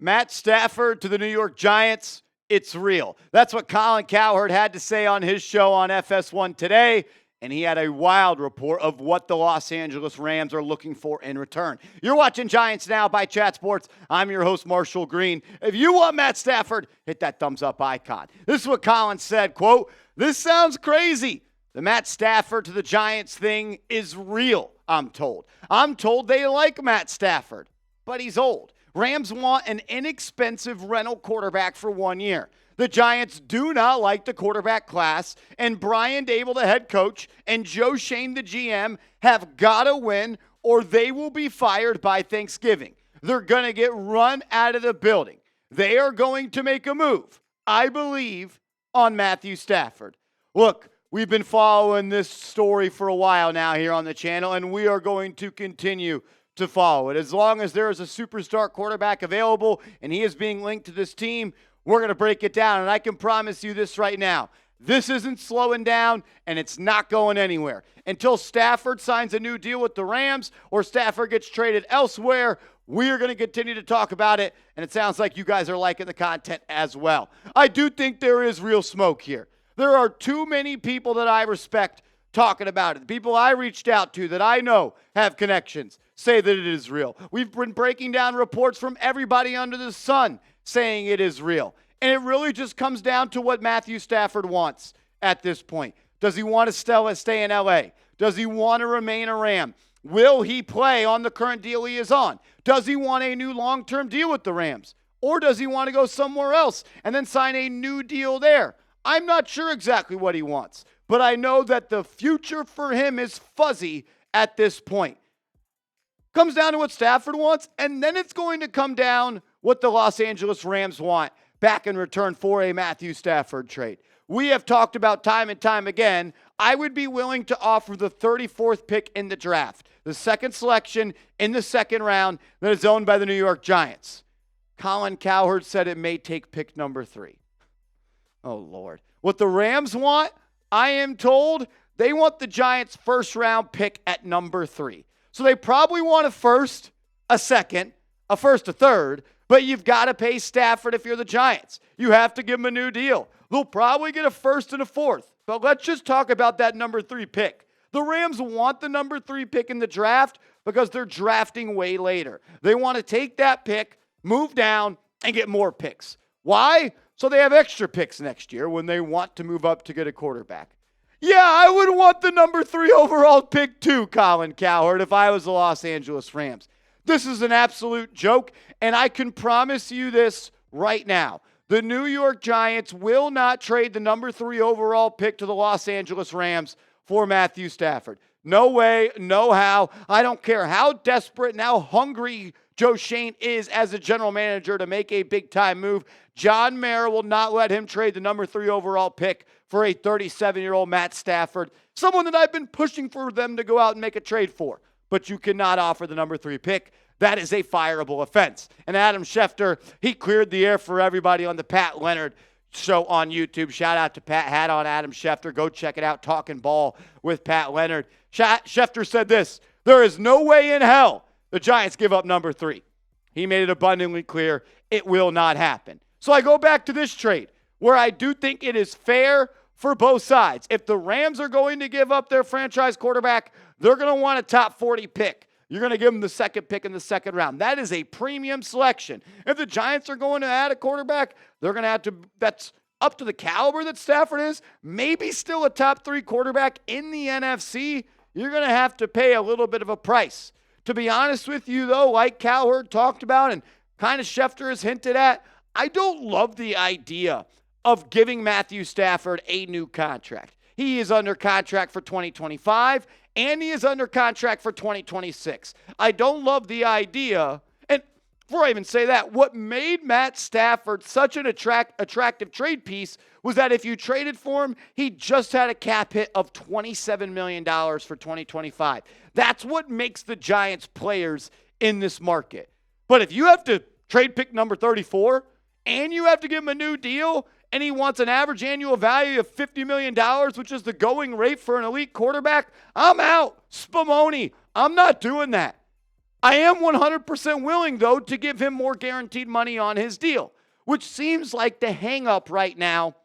Matt Stafford to the New York Giants, it's real. That's what Colin Cowherd had to say on his show on FS1 today, and he had a wild report of what the Los Angeles Rams are looking for in return. You're watching Giants Now by Chat Sports. I'm your host, Marshall Green. If you want Matt Stafford, hit that thumbs up icon. This is what Colin said, quote, "This sounds crazy. The Matt Stafford to the Giants thing is real, I'm told. I'm told they like Matt Stafford, but he's old. Rams want an inexpensive rental quarterback for 1 year. The Giants do not like the quarterback class, and Brian Daboll, the head coach, and Joe Schoen, the GM, have got to win or they will be fired by Thanksgiving. They're going to get run out of the building. They are going to make a move, I believe, on Matthew Stafford." Look, we've been following this story for a while now here on the channel, and we are going to continue to follow it. As long as there is a superstar quarterback available and he is being linked to this team, we're going to break it down. And I can promise you this right now. This isn't slowing down, and it's not going anywhere. Until Stafford signs a new deal with the Rams or Stafford gets traded elsewhere, we are going to continue to talk about it, and it sounds like you guys are liking the content as well. I do think there is real smoke here. There are too many people that I respect talking about it. The people I reached out to that I know have connections say that it is real. We've been breaking down reports from everybody under the sun saying it is real. And it really just comes down to what Matthew Stafford wants at this point. Does he want to stay in LA? Does he want to remain a Ram? Will he play on the current deal he is on? Does he want a new long-term deal with the Rams? Or does he want to go somewhere else and then sign a new deal there? I'm not sure exactly what he wants, but I know that the future for him is fuzzy at this point. Comes down to what Stafford wants, and then it's going to come down what the Los Angeles Rams want back in return for a Matthew Stafford trade. We have talked about time and time again, I would be willing to offer the 34th pick in the draft, the second selection in the second round that is owned by the New York Giants. Colin Cowherd said it may take pick number 3. Oh, Lord. What the Rams want, I am told, they want the Giants' first-round pick at number 3. So they probably want a first, a second, a first, a third, but you've got to pay Stafford if you're the Giants. You have to give him a new deal. They'll probably get a first and a fourth. But let's just talk about that number 3 pick. The Rams want the number 3 pick in the draft because they're drafting way later. They want to take that pick, move down, and get more picks. Why? So they have extra picks next year when they want to move up to get a quarterback. Yeah, I would want the number 3 overall pick too, Colin Cowherd, if I was the Los Angeles Rams. This is an absolute joke, and I can promise you this right now. The New York Giants will not trade the number 3 overall pick to the Los Angeles Rams for Matthew Stafford. No way, no how. I don't care how desperate and how hungry Joe Schoen is as a general manager to make a big-time move. John Mara will not let him trade the number 3 overall pick for a 37-year-old Matt Stafford, someone that I've been pushing for them to go out and make a trade for. But you cannot offer the number 3 pick. That is a fireable offense. And Adam Schefter, he cleared the air for everybody on the Pat Leonard show on YouTube. Shout out to Pat, hat on Adam Schefter. Go check it out, Talking Ball with Pat Leonard. Schefter said this, "There is no way in hell the Giants give up number 3. He made it abundantly clear it will not happen. So I go back to this trade where I do think it is fair for both sides. If the Rams are going to give up their franchise quarterback, they're going to want a top 40 pick. You're going to give them the second pick in the second round. That is a premium selection. If the Giants are going to add a quarterback, they're going to have to, that's up to the caliber that Stafford is, maybe still a top 3 quarterback in the NFC, you're going to have to pay a little bit of a price. To be honest with you, though, like Cowherd talked about and kind of Schefter has hinted at, I don't love the idea of giving Matthew Stafford a new contract. He is under contract for 2025, and he is under contract for 2026. I don't love the idea, and before I even say that, what made Matt Stafford such an attractive trade piece was that if you traded for him, he just had a cap hit of $27 million for 2025. That's what makes the Giants players in this market. But if you have to trade pick number 34, and you have to give him a new deal, and he wants an average annual value of $50 million, which is the going rate for an elite quarterback, I'm out. Spumoni. I'm not doing that. I am 100% willing, though, to give him more guaranteed money on his deal, which seems like the hang-up right now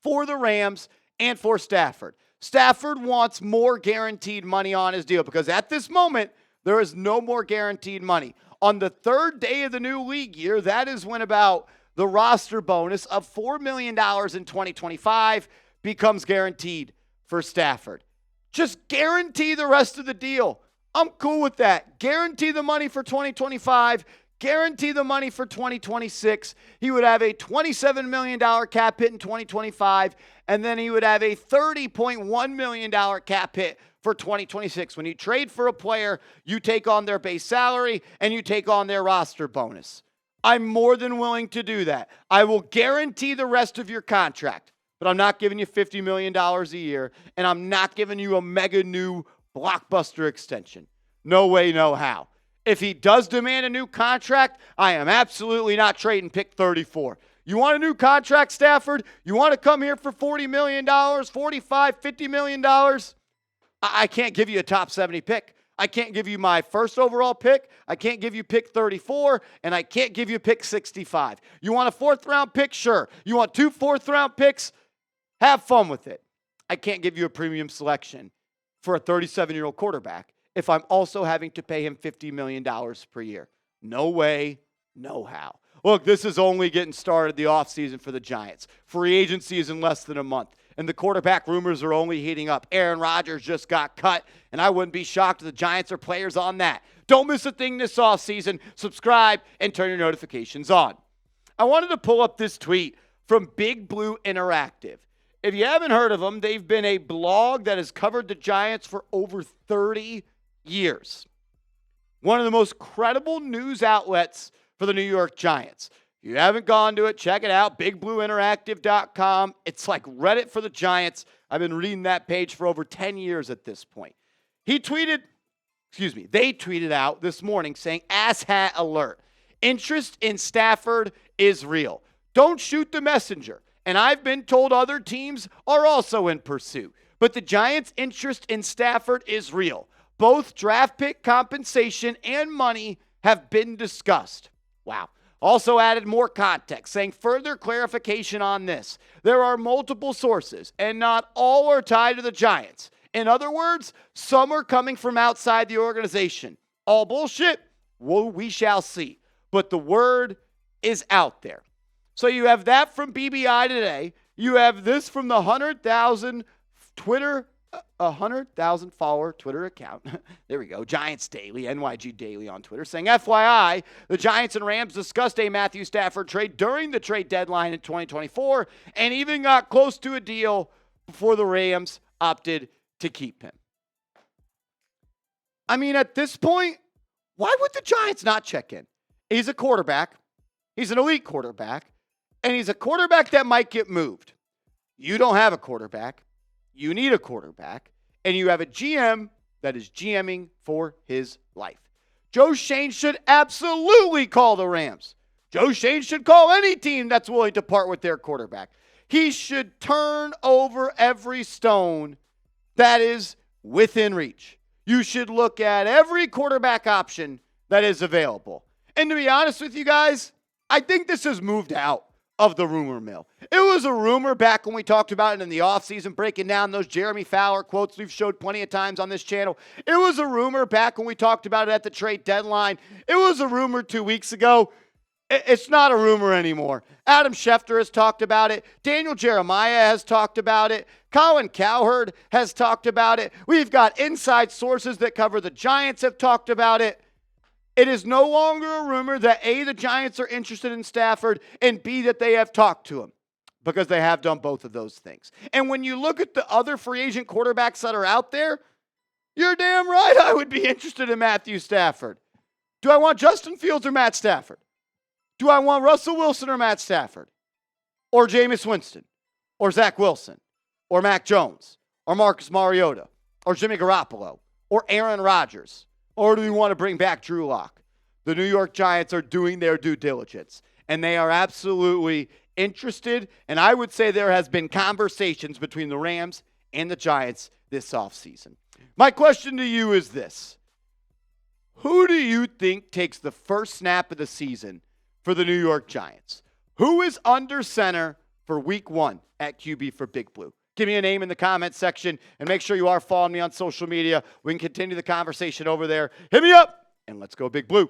for the Rams and for Stafford. Stafford wants more guaranteed money on his deal because at this moment, there is no more guaranteed money. On the third day of the new league year, that is when about the roster bonus of $4 million in 2025 becomes guaranteed for Stafford. Just guarantee the rest of the deal. I'm cool with that. Guarantee the money for 2025. Guarantee the money for 2026. He would have a $27 million cap hit in 2025, and then he would have a $30.1 million cap hit for 2026. When you trade for a player, you take on their base salary and you take on their roster bonus. I'm more than willing to do that. I will guarantee the rest of your contract, but I'm not giving you $50 million a year, and I'm not giving you a mega new blockbuster extension. No way, no how. If he does demand a new contract, I am absolutely not trading pick 34. You want a new contract, Stafford? You want to come here for $40 million, $45, $50 million? I can't give you a top 70 pick. I can't give you my first overall pick. I can't give you pick 34, and I can't give you pick 65. You want a fourth-round pick? Sure. You want 2 fourth-round picks? Have fun with it. I can't give you a premium selection for a 37-year-old quarterback if I'm also having to pay him $50 million per year. No way, no how. Look, this is only getting started the offseason for the Giants. Free agency is in less than a month, and the quarterback rumors are only heating up. Aaron Rodgers just got cut, and I wouldn't be shocked if the Giants are players on that. Don't miss a thing this offseason. Subscribe and turn your notifications on. I wanted to pull up this tweet from Big Blue Interactive. If you haven't heard of them, they've been a blog that has covered the Giants for over 30 years. One of the most credible news outlets for the New York Giants. If you haven't gone to it, check it out, bigblueinteractive.com. It's like Reddit for the Giants. I've been reading that page for over 10 years at this point. They tweeted out this morning saying, asshat alert. Interest in Stafford is real. Don't shoot the messenger. And I've been told other teams are also in pursuit. But the Giants' interest in Stafford is real. Both draft pick compensation and money have been discussed. Wow. Also added more context, saying further clarification on this. There are multiple sources, and not all are tied to the Giants. In other words, some are coming from outside the organization. All bullshit? Well, we shall see. But the word is out there. So you have that from BBI today. You have this from the 100,000 follower Twitter account. There we go. Giants Daily, NYG Daily on Twitter, saying, FYI, the Giants and Rams discussed a Matthew Stafford trade during the trade deadline in 2024 and even got close to a deal before the Rams opted to keep him. I mean, at this point, why would the Giants not check in? He's a quarterback. He's an elite quarterback. And he's a quarterback that might get moved. You don't have a quarterback. You need a quarterback. And you have a GM that is GMing for his life. Joe Schoen should absolutely call the Rams. Joe Schoen should call any team that's willing to part with their quarterback. He should turn over every stone that is within reach. You should look at every quarterback option that is available. And to be honest with you guys, I think this has moved out of the rumor mill. It was a rumor back when we talked about it in the offseason, breaking down those Jeremy Fowler quotes we've showed plenty of times on this channel. It was a rumor back when we talked about it at the trade deadline. It was a rumor 2 weeks ago. It's not a rumor anymore. Adam Schefter has talked about it. Daniel Jeremiah has talked about it. Colin Cowherd has talked about it. We've got inside sources that cover the Giants have talked about it. It is no longer a rumor that A, the Giants are interested in Stafford, and B, that they have talked to him, because they have done both of those things. And when you look at the other free agent quarterbacks that are out there, you're damn right I would be interested in Matthew Stafford. Do I want Justin Fields or Matt Stafford? Do I want Russell Wilson or Matt Stafford? Or Jameis Winston? Or Zach Wilson? Or Mac Jones? Or Marcus Mariota? Or Jimmy Garoppolo? Or Aaron Rodgers? Or do we want to bring back Drew Lock? The New York Giants are doing their due diligence, and they are absolutely interested, and I would say there has been conversations between the Rams and the Giants this offseason. My question to you is this. Who do you think takes the first snap of the season for the New York Giants? Who is under center for week 1 at QB for Big Blue? Give me a name in the comments section, and make sure you are following me on social media. We can continue the conversation over there. Hit me up, and let's go Big Blue.